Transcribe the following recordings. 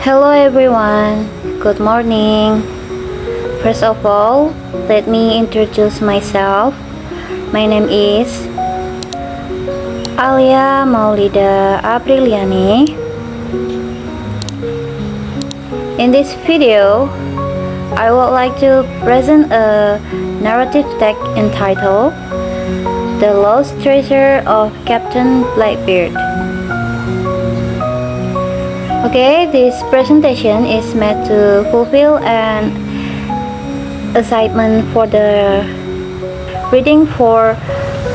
Hello everyone, good morning. First of all, let me introduce myself. My name is Alya Maulida Apriliani. In this video, I would like to present a narrative text entitled The Lost Treasure of Captain Blackbeard. Okay, this presentation is meant to fulfill an assignment for the Reading for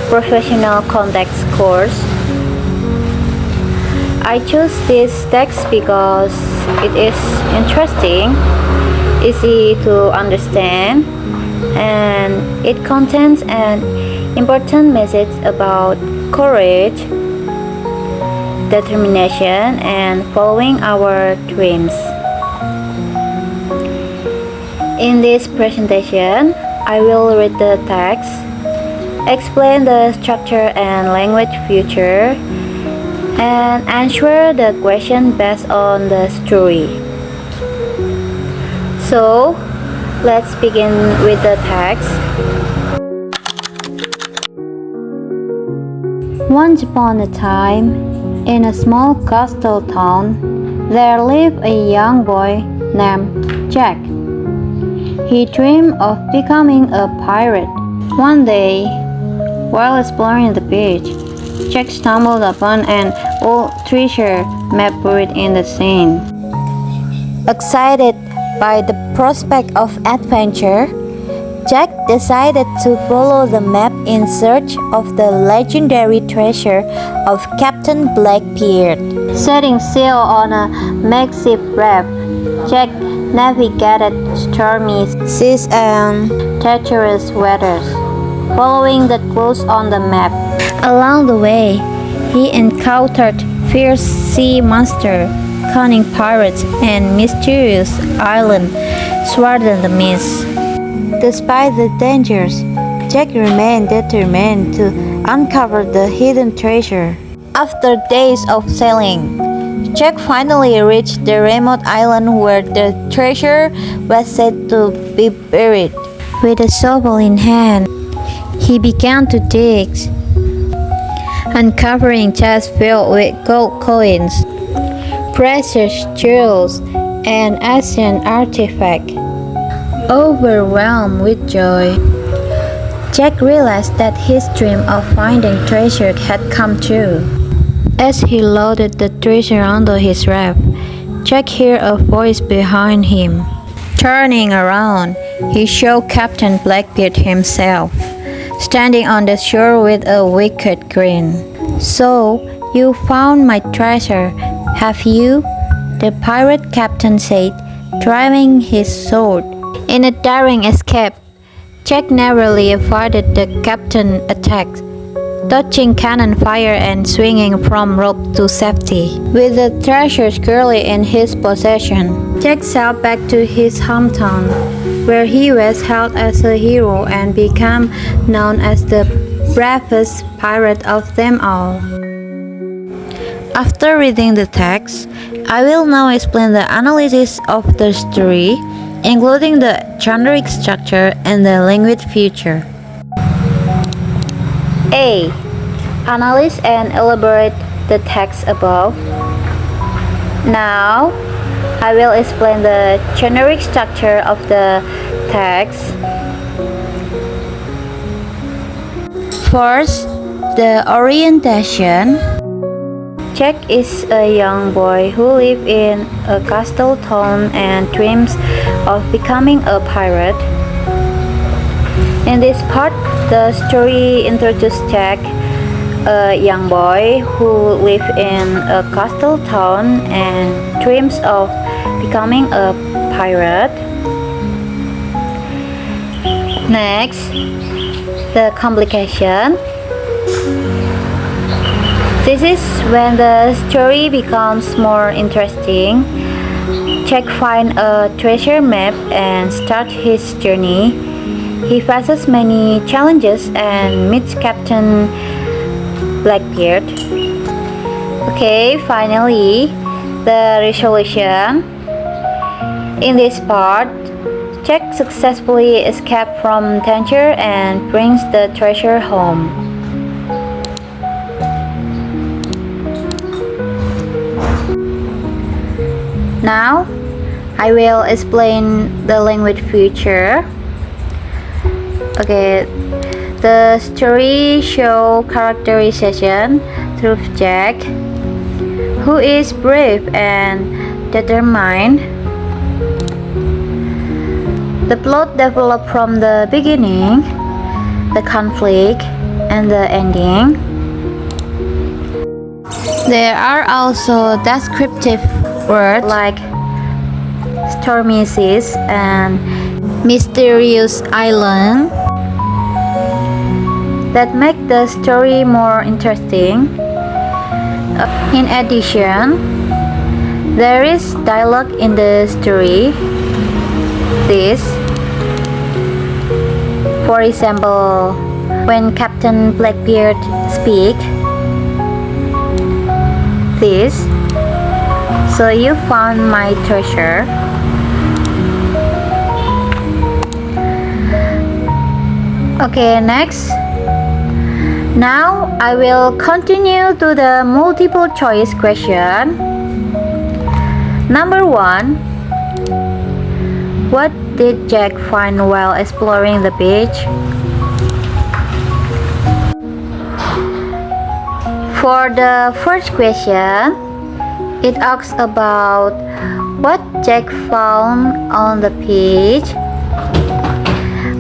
Professional Context course. I chose this text because it is interesting, easy to understand, and it contains an important message about courage, determination, and following our dreams. In this presentation, I will read the text, explain the structure and language feature, and answer the question based on the story. So, let's begin with the text. Once upon a time, in a small coastal town, there lived a young boy named Jack. He dreamed of becoming a pirate. One day, while exploring the beach, Jack stumbled upon an old treasure map buried in the sand. Excited by the prospect of adventure, Jack decided to follow the map in search of the legendary treasure of Captain Blackbeard. Setting sail on a makeshift raft, Jack navigated stormy seas and treacherous waters, following the clues on the map. Along the way, he encountered fierce sea monsters, cunning pirates, and mysterious islands swathed in the mist. Despite the dangers, Jack remained determined to uncover the hidden treasure. After days of sailing, Jack finally reached the remote island where the treasure was said to be buried. With a shovel in hand, he began to dig, uncovering chests filled with gold coins, precious jewels, and ancient artifacts. Overwhelmed with joy, Jack realized that his dream of finding treasure had come true. As he loaded the treasure onto his raft, Jack heard a voice behind him. Turning around, he saw Captain Blackbeard himself, standing on the shore with a wicked grin. "So, you found my treasure, have you?" the pirate captain said, drawing his sword. In a daring escape, Jack narrowly avoided the captain's attack, dodging cannon fire and swinging from rope to safety. With the treasure securely in his possession, Jack sailed back to his hometown, where he was hailed as a hero and became known as the bravest pirate of them all. After reading the text, I will now explain the analysis of the story, including the generic structure and the language feature. A. Analyze and elaborate the text above. Now, I will explain the generic structure of the text. First, the orientation. Jack is a young boy who lives in a coastal town and dreams of becoming a pirate. In this part, the story introduces Jack, a young boy who lives in a coastal town and dreams of becoming a pirate. Next, the complication. This is when the story becomes more interesting. Jack finds a treasure map and starts his journey. He faces many challenges and meets Captain Blackbeard. Okay, finally, the resolution. In this part, Jack successfully escapes from danger and brings the treasure home. Now, I will explain the language feature. Okay, the story shows characterization through Jack, who is brave and determined. The plot developed from the beginning, the conflict, and the ending. There are also descriptive words like stormy seas and mysterious island that make the story more interesting. In addition, there is dialogue in the story. This, for example, when Captain Blackbeard speaks, this, so you found my treasure. Okay, next. Now I will continue to the multiple choice question. Number 1. What did Jack find while exploring the beach? For the first question, it asks about what Jack found on the beach.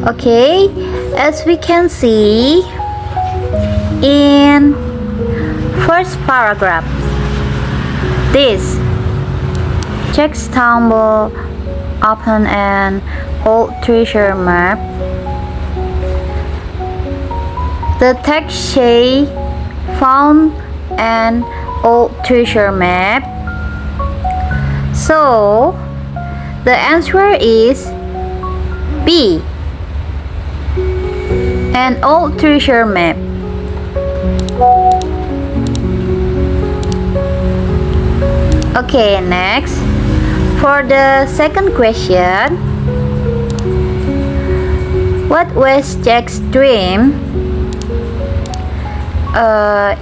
Okay, as we can see in first paragraph, this Jack stumbled upon an old treasure map. The text says found an old treasure map. So the answer is B, an old treasure map. Okay, next. For the second question, what was Jack's dream?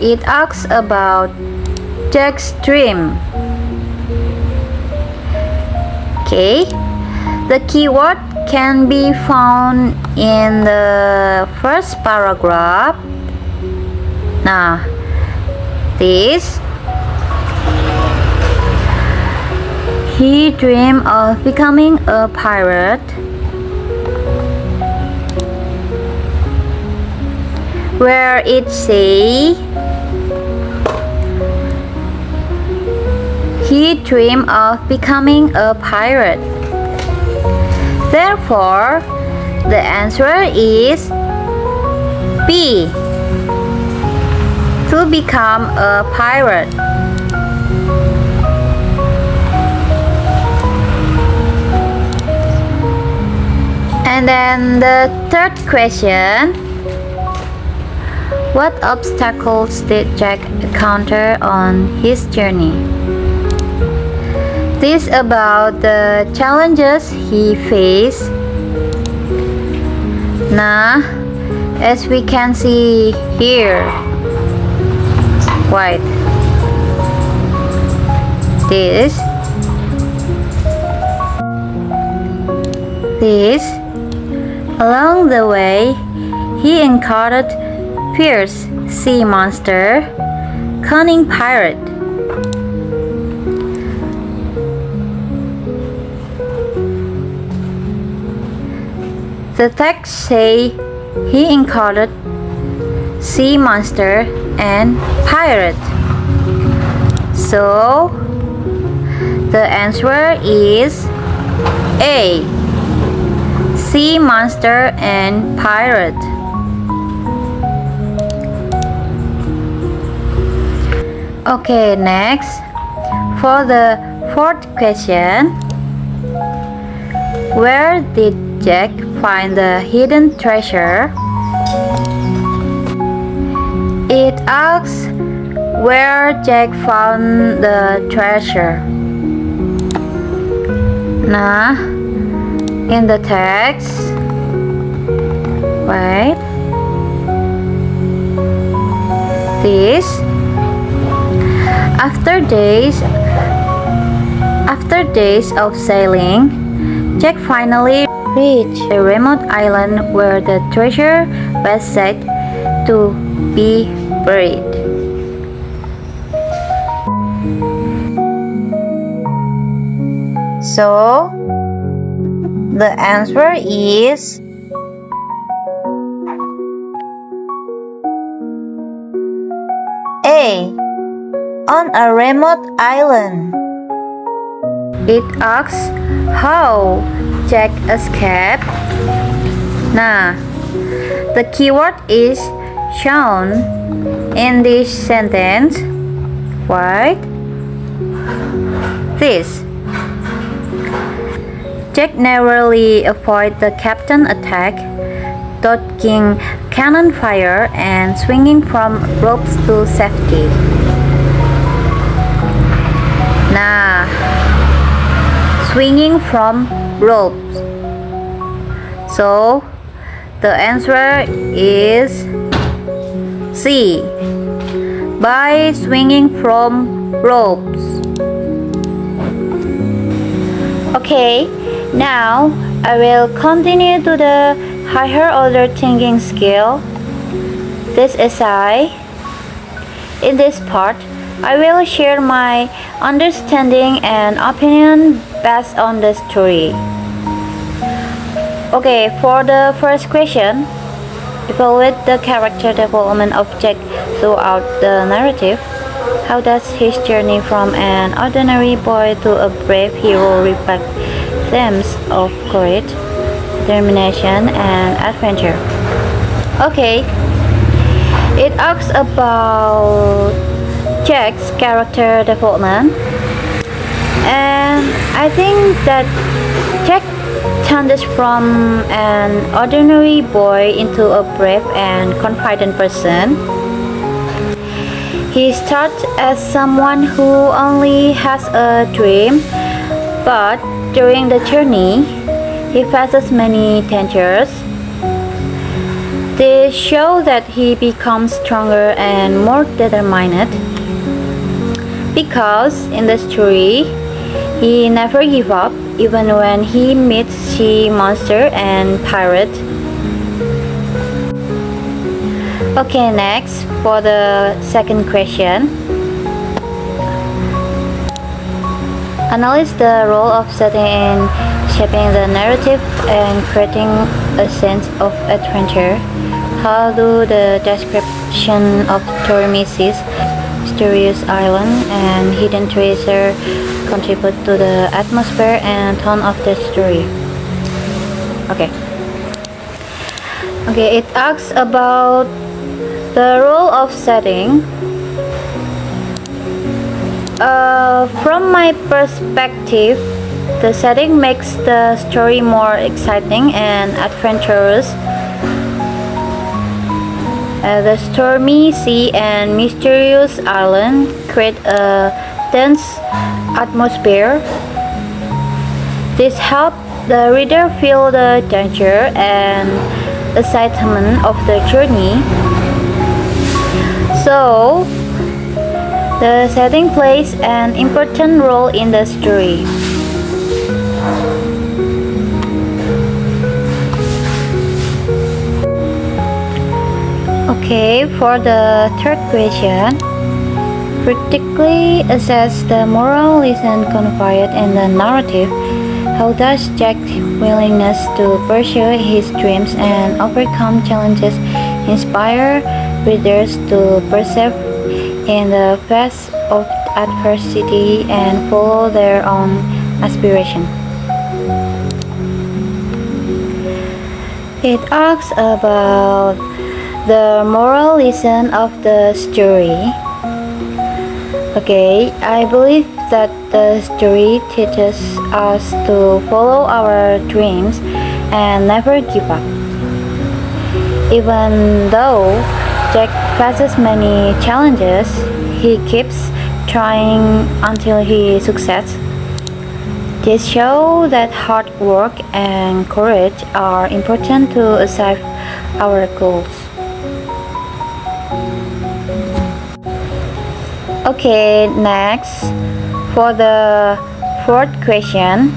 It asks about Jack's dream. Okay, the keyword can be found in the first paragraph. Now, this, he dreamed of becoming a pirate. Where it says he dreamed of becoming a pirate. Therefore, the answer is B, to become a pirate. And then the third question, what obstacles did Jack encounter on his journey? This about the challenges he faced. Now, as we can see here, white, this, along the way, he encountered fierce sea monster, cunning pirate. The text say he encountered sea monster and pirate. So the answer is A, sea monster and pirate. Okay, next. For the fourth question, where did Jack find the hidden treasure? It asks where Jack found the treasure. Nah, in the text, wait, this, after days of sailing, Jack finally reached a remote island where the treasure was said to be buried. So, the answer is A. On a remote island. It asks how Jack escaped. Nah, the keyword is shown in this sentence. Right? This. Jack narrowly avoided the captain's attack, dodging cannon fire and swinging from ropes to safety. Nah, swinging from ropes. So, the answer is C. By swinging from ropes. Okay, now I will continue to the higher order thinking skill. This essay. In this part, I will share my understanding and opinion based on the story. Okay, for the first question, evaluate the character development of Jack throughout the narrative. How does his journey from an ordinary boy to a brave hero reflect themes of courage, determination, and adventure? Okay, it asks about Jack's character development, and I think that Jack changes from an ordinary boy into a brave and confident person. He starts as someone who only has a dream, but during the journey, he faces many dangers. They show that he becomes stronger and more determined, because in the story, he never gives up even when he meets sea monster and pirate. Okay, next for the second question. Analyze the role of setting in shaping the narrative and creating a sense of adventure. How do the description of stormy seas, mysterious island, and hidden treasure contribute to the atmosphere and tone of the story? Okay, it asks about the role of setting. From my perspective, the setting makes the story more exciting and adventurous. The stormy sea and mysterious island create a tense atmosphere. This helps the reader feel the danger and excitement of the journey. So, the setting plays an important role in the story. Okay, for the third question, critically assess the moral lesson conveyed in the narrative. How does Jack's willingness to pursue his dreams and overcome challenges inspire readers to persevere in the face of adversity and follow their own aspiration? It asks about the moral lesson of the story. Okay, I believe that the story teaches us to follow our dreams and never give up. Even though Jack faces many challenges, he keeps trying until he succeeds. This shows that hard work and courage are important to achieve our goals. Okay, next, for the fourth question,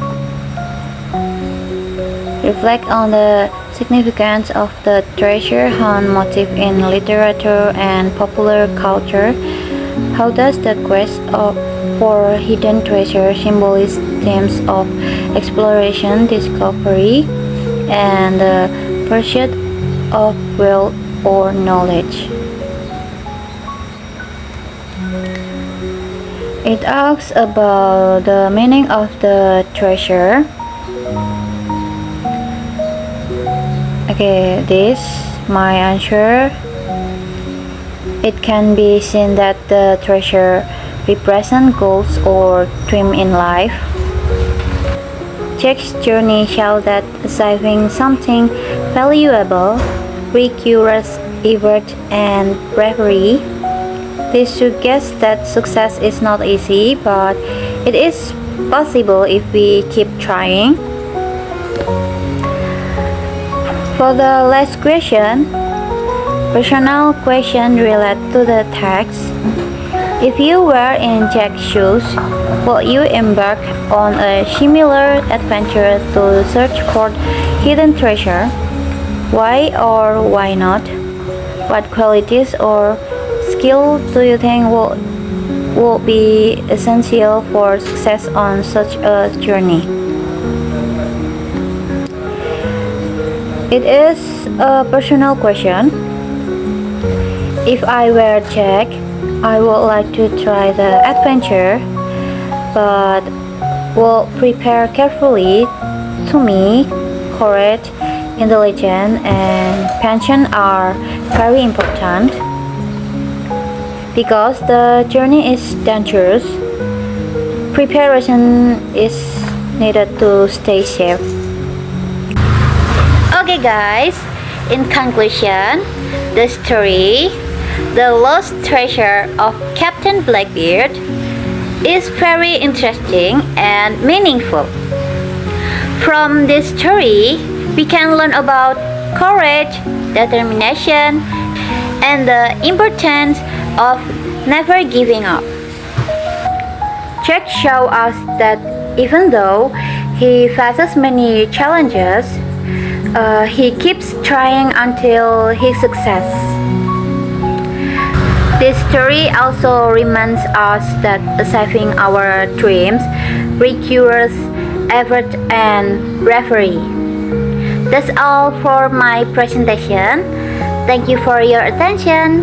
reflect on the significance of the treasure hunt motif in literature and popular culture. How does the quest for hidden treasure symbolize themes of exploration, discovery, and the pursuit of wealth or knowledge? It asks about the meaning of the treasure. Okay, this my answer. It can be seen that the treasure represents goals or dream in life. Jack's journey shows that achieving something valuable requires effort and bravery. This suggests that success is not easy, but it is possible if we keep trying. For the last question, personal question related to the text. If you were in Jack's shoes, would you embark on a similar adventure to search for hidden treasure? Why or why not? What qualities or skill do you think will be essential for success on such a journey? It is a personal question. If I were Jack, I would like to try the adventure, but will prepare carefully. To me, courage, intelligence, and passion are very important. Because the journey is dangerous, preparation is needed to stay safe. Okay guys, in conclusion, the story, The Lost Treasure of Captain Blackbeard, is very interesting and meaningful. From this story, we can learn about courage, determination, and the importance of never giving up. Jack shows us that even though he faces many challenges, he keeps trying until his success. This story also reminds us that achieving our dreams requires effort and bravery. That's all for my presentation. Thank you for your attention.